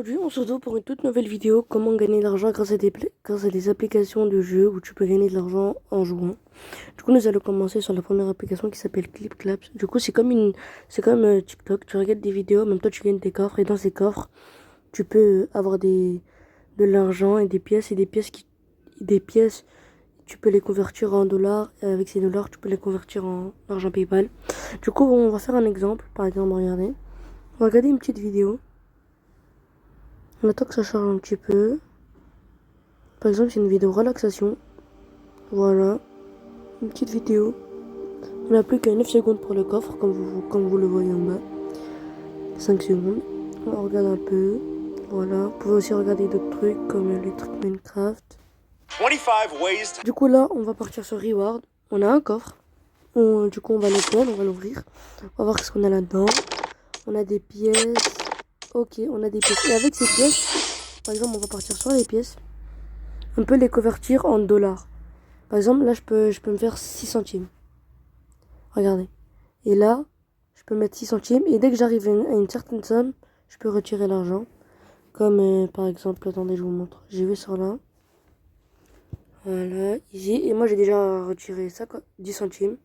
Aujourd'hui, on se retrouve pour une toute nouvelle vidéo, comment gagner de l'argent grâce à des applications de jeux où tu peux gagner de l'argent en jouant. Du coup, nous allons commencer sur la première application qui s'appelle ClipClaps. Du coup, c'est comme TikTok, tu regardes des vidéos, en même temps tu gagnes des coffres et dans ces coffres, tu peux avoir de l'argent et des pièces, tu peux les convertir en dollars et avec ces dollars, tu peux les convertir en argent PayPal. Du coup, on va faire un exemple, par exemple, regardez. On va regarder une petite vidéo. On attend que ça charge un petit peu. Par exemple, c'est une vidéo relaxation. Voilà, une petite vidéo. On n'a plus que 9 secondes pour le coffre, comme vous le voyez en bas. 5 secondes. On regarde un peu. Voilà, vous pouvez aussi regarder d'autres trucs comme les trucs Minecraft. 25 ways to... Du coup là, on va partir sur Reward. On a un coffre. Du coup, on va l'ouvrir, on va l'ouvrir. On va voir ce qu'on a là-dedans. On a des pièces. Ok, on a des pièces. Et avec ces pièces, par exemple, on va partir sur les pièces. On peut les convertir en dollars. Par exemple, là, je peux me faire 6 centimes. Regardez. Et là, je peux mettre 6 centimes. Et dès que j'arrive à une certaine somme, je peux retirer l'argent. Comme, par exemple, attendez, je vous montre. J'y vais sur là. Voilà, ici. Et moi, j'ai déjà retiré ça, quoi. 10 centimes.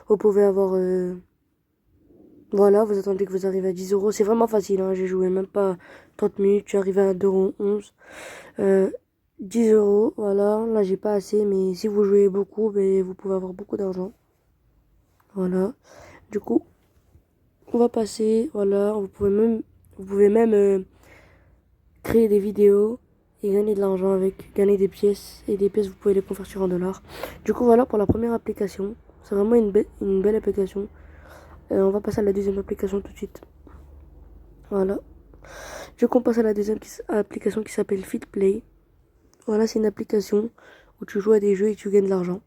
Vous pouvez avoir... Voilà, vous attendez que vous arrivez à 10 euros. C'est vraiment facile, hein. J'ai joué même pas 30 minutes. Je suis arrivé à 2,11 €. 10 euros, voilà. Là, j'ai pas assez, mais si vous jouez beaucoup, ben, vous pouvez avoir beaucoup d'argent. Voilà. Du coup, on va passer. Voilà. Vous pouvez même créer des vidéos et gagner de l'argent avec. Gagner des pièces. Et des pièces, vous pouvez les convertir en dollars. Du coup, voilà pour la première application. C'est vraiment une belle application. On va passer à la deuxième application tout de suite. Voilà. Du coup, on passe à la deuxième application qui s'appelle FitPlay. Voilà, c'est une application où tu joues à des jeux et tu gagnes de l'argent.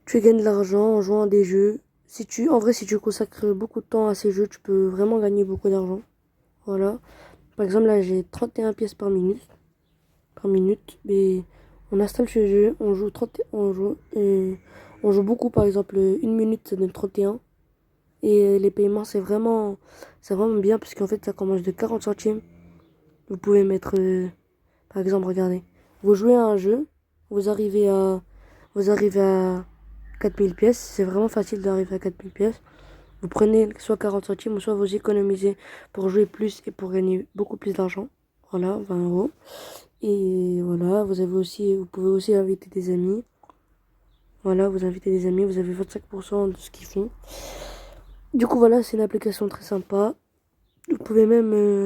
Tu gagnes de l'argent en jouant à des jeux. En vrai, si tu consacres beaucoup de temps à ces jeux, tu peux vraiment gagner beaucoup d'argent. Voilà. Par exemple, là, j'ai 31 pièces par minute. Mais on installe ce jeu, on joue beaucoup. Par exemple, une minute, ça donne 31. Et les paiements, c'est vraiment bien parce qu'en fait, ça commence de 40 centimes. Vous pouvez mettre, par exemple, regardez. Vous jouez à un jeu, vous arrivez à 4000 pièces. C'est vraiment facile d'arriver à 4000 pièces. Vous prenez soit 40 centimes, ou soit vous économisez pour jouer plus et pour gagner beaucoup plus d'argent. Voilà, 20 euros. Et voilà, vous pouvez aussi inviter des amis. Voilà, vous invitez des amis, vous avez 25% de ce qu'ils font. Du coup, voilà, c'est une application très sympa. Vous pouvez même,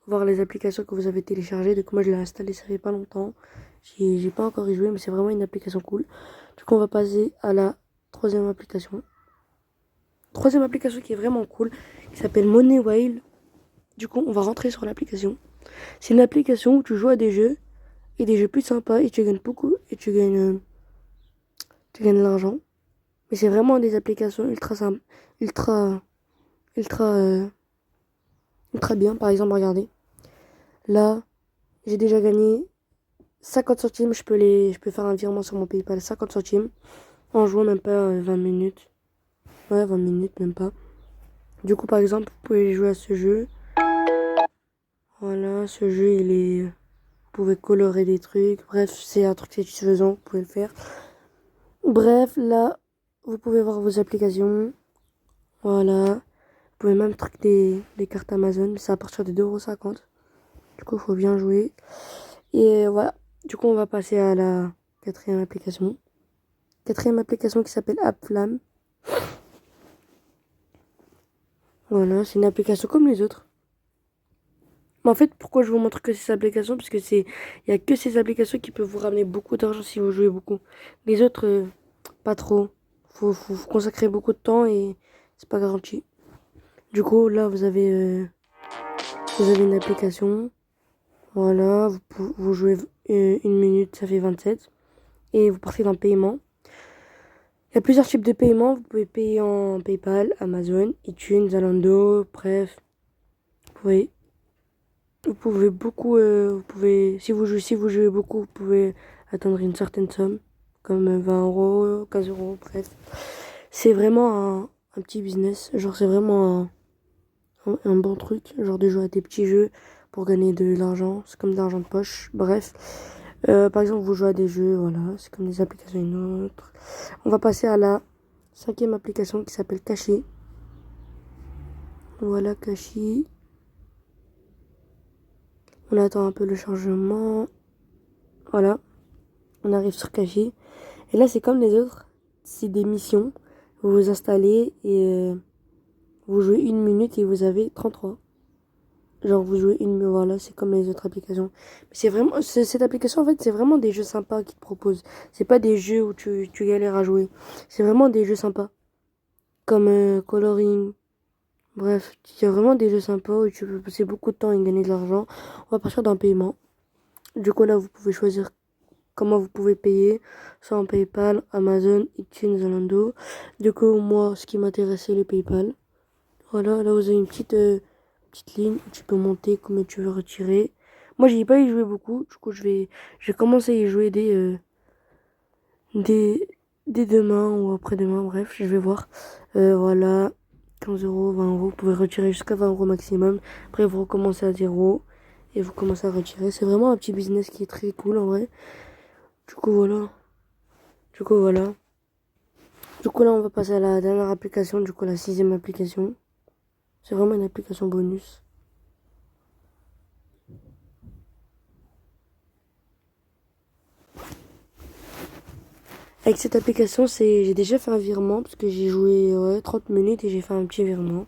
voir les applications que vous avez téléchargées. Donc, moi, je l'ai installée, ça fait pas longtemps. J'ai pas encore y joué, mais c'est vraiment une application cool. Du coup, on va passer à la troisième application. Troisième application qui est vraiment cool, qui s'appelle Money Whale. Du coup, on va rentrer sur l'application. C'est une application où tu joues à des jeux et des jeux plus sympas et tu gagnes beaucoup et tu gagnes de l'argent. Mais c'est vraiment des applications ultra simples, ultra, ultra, ultra bien. Par exemple, regardez. Là, j'ai déjà gagné 50 centimes. Je peux faire un virement sur mon PayPal 50 centimes en jouant même pas 20 minutes. Ouais, 20 minutes, même pas. Du coup, par exemple, vous pouvez jouer à ce jeu. Voilà, ce jeu, vous pouvez colorer des trucs. Bref, c'est un truc satisfaisant, vous pouvez le faire. Bref, là, vous pouvez voir vos applications. Voilà. Vous pouvez même truquer des cartes Amazon. C'est à partir de 2,50 €. Du coup, il faut bien jouer. Et voilà. Du coup, on va passer à la quatrième application. Quatrième application qui s'appelle AppFlam. Voilà, c'est une application comme les autres. Mais en fait, pourquoi je vous montre que ces applications? Parce que il y a que ces applications qui peuvent vous ramener beaucoup d'argent si vous jouez beaucoup. Les autres, pas trop. Faut consacrer beaucoup de temps et c'est pas garanti. Du coup, là, vous avez une application. Voilà, vous jouez une minute, ça fait 27. Et vous partez dans le paiement. Il y a plusieurs types de paiements. Vous pouvez payer en PayPal, Amazon, iTunes, Zalando, bref. Vous pouvez beaucoup, si vous jouez beaucoup, vous pouvez atteindre une certaine somme, comme 20 euros, 15 euros, bref. C'est vraiment un petit business. Genre, c'est vraiment un bon truc, genre de jouer à des petits jeux pour gagner de l'argent. C'est comme de l'argent de poche. Bref. Par exemple, vous jouez à des jeux, voilà, c'est comme des applications une autre. On va passer à la cinquième application qui s'appelle Cashi. Voilà, Cashi. On attend un peu le chargement. Voilà, on arrive sur Cashi. Et là, c'est comme les autres, c'est des missions. Vous vous installez et vous jouez 1 minute et vous avez 33. Genre vous jouez voilà, c'est comme les autres applications. Mais c'est vraiment, cette application en fait, c'est vraiment des jeux sympas qu'ils te proposent. C'est pas des jeux où tu galères à jouer. C'est vraiment des jeux sympas. Comme Coloring. Bref, il y a vraiment des jeux sympas où tu peux passer beaucoup de temps et gagner de l'argent. On va partir d'un paiement. Du coup là, vous pouvez choisir comment vous pouvez payer. Soit en PayPal, Amazon, iTunes, Zalando. Du coup, moi, ce qui m'intéresse, c'est le PayPal. Voilà, là vous avez une petite ligne où tu peux monter combien tu veux retirer. Moi, j'y ai pas y joué beaucoup. Du coup, je vais commencer à y jouer dès, dès demain ou après-demain. Bref, je vais voir. Voilà, 15 euros, 20 euros. Vous pouvez retirer jusqu'à 20 euros maximum. Après, vous recommencez à zéro et vous commencez à retirer. C'est vraiment un petit business qui est très cool en vrai. Du coup, voilà. Du coup, voilà. Du coup, là, on va passer à la dernière application. Du coup, la sixième application. C'est vraiment une application bonus. Avec cette application, j'ai déjà fait un virement parce que j'ai joué 30 minutes et j'ai fait un petit virement.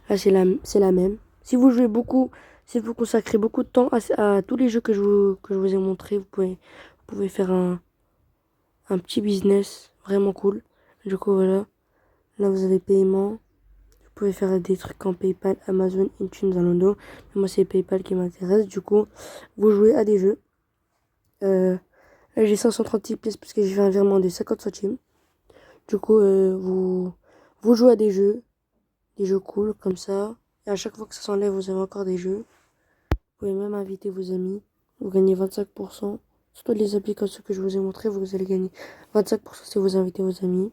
Là, c'est la même. Si vous jouez beaucoup, si vous consacrez beaucoup de temps à tous les jeux que je vous ai montrés, vous pouvez faire un petit business vraiment cool. Du coup, voilà. Là, vous avez paiement. Vous pouvez faire des trucs en PayPal, Amazon, Intune, Zalando. Mais moi, c'est PayPal qui m'intéresse. Du coup, vous jouez à des jeux. Là, j'ai 536 pièces parce que j'ai fait un virement de 50 centimes. Du coup, vous jouez à des jeux cool comme ça. Et à chaque fois que ça s'enlève, vous avez encore des jeux. Vous pouvez même inviter vos amis. Vous gagnez 25%. Sur toutes les applications que je vous ai montrées, vous allez gagner 25% si vous invitez vos amis.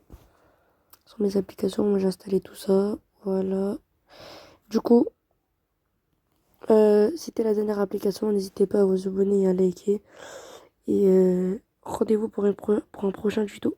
Sur mes applications, moi j'ai installé tout ça. Voilà. Du coup, c'était la dernière application. N'hésitez pas à vous abonner et à liker. Et rendez-vous pour un prochain tuto.